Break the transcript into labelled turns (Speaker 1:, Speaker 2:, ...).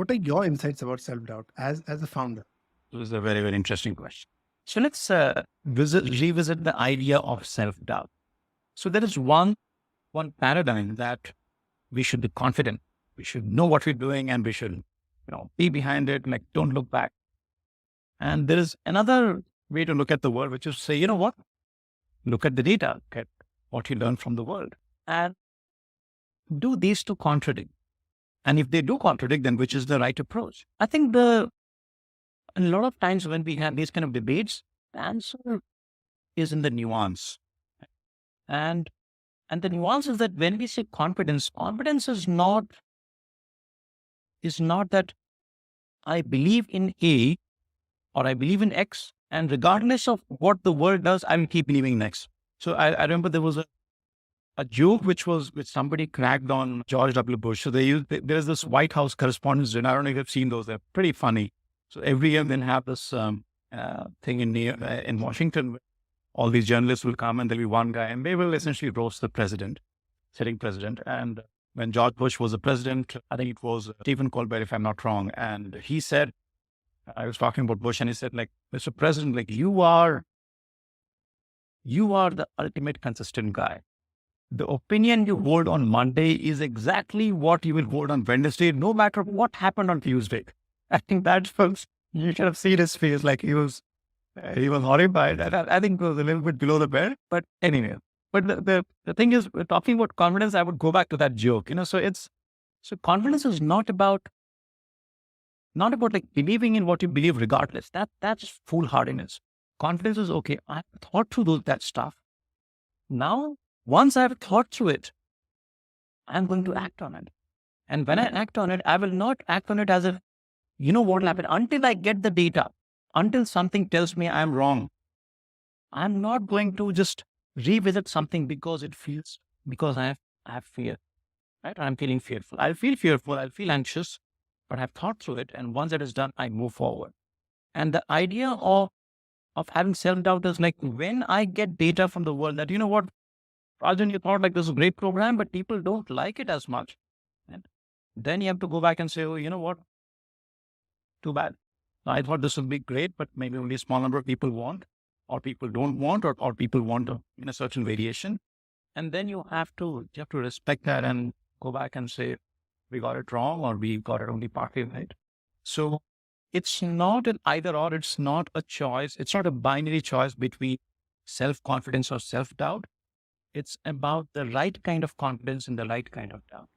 Speaker 1: what are your insights about self-doubt as a founder?
Speaker 2: This is a very, very interesting question. So let's revisit the idea of self-doubt. So there is one paradigm that we should be confident. We should know what we're doing and we should, be behind it. Like, don't look back. And there is another way to look at the world, which is say, you know what? Look at the data, look at what you learn from the world. And do these two contradict? And if they do contradict, then which is the right approach? I think a lot of times when we have these kind of debates, the answer is in the nuance. And the nuance is that when we say confidence is not that I believe in A or I believe in X, and regardless of what the world does, I will keep believing in X. So I remember there was a joke which somebody cracked on George W. Bush. So there's this White House Correspondents' Dinner. I don't know if you've seen those. They're pretty funny. So every year they'll have this thing in Washington. All these journalists will come and there'll be one guy and they will essentially roast the sitting president. And when George Bush was the president, I think it was Stephen Colbert, if I'm not wrong. And he said, I was talking about Bush and he said, like, Mr. President, like you are the ultimate consistent guy. The opinion you hold on Monday is exactly what you will hold on Wednesday, no matter what happened on Tuesday. I think that was, you should have seen his face, like he was horrified. I think it was a little bit below the belt, but anyway. But the thing is, we're talking about confidence. I would go back to that joke, so confidence is not about like believing in what you believe regardless. That's foolhardiness. Confidence is, okay, I've thought through that stuff. Now, once I've thought through it, I'm going to act on it. And when I act on it, I will not act on it as if, what will happen until I get the data, until something tells me I'm wrong. I'm not going to just revisit something because I have fear, right? I'm feeling fearful. I'll feel fearful. I'll feel anxious, but I've thought through it. And once that is done, I move forward. And the idea of having self-doubt is like when I get data from the world that, Rajan, you thought like this is a great program, but people don't like it as much. And then you have to go back and say, oh, you know what? Too bad. I thought this would be great, but maybe only a small number of people want, or people don't want, or people want in a certain variation. And then you have to respect that and go back and say, we got it wrong, or we got it only partly right. So it's not an either or, it's not a choice. It's not a binary choice between self-confidence or self-doubt. It's about the right kind of confidence and the right kind of doubt.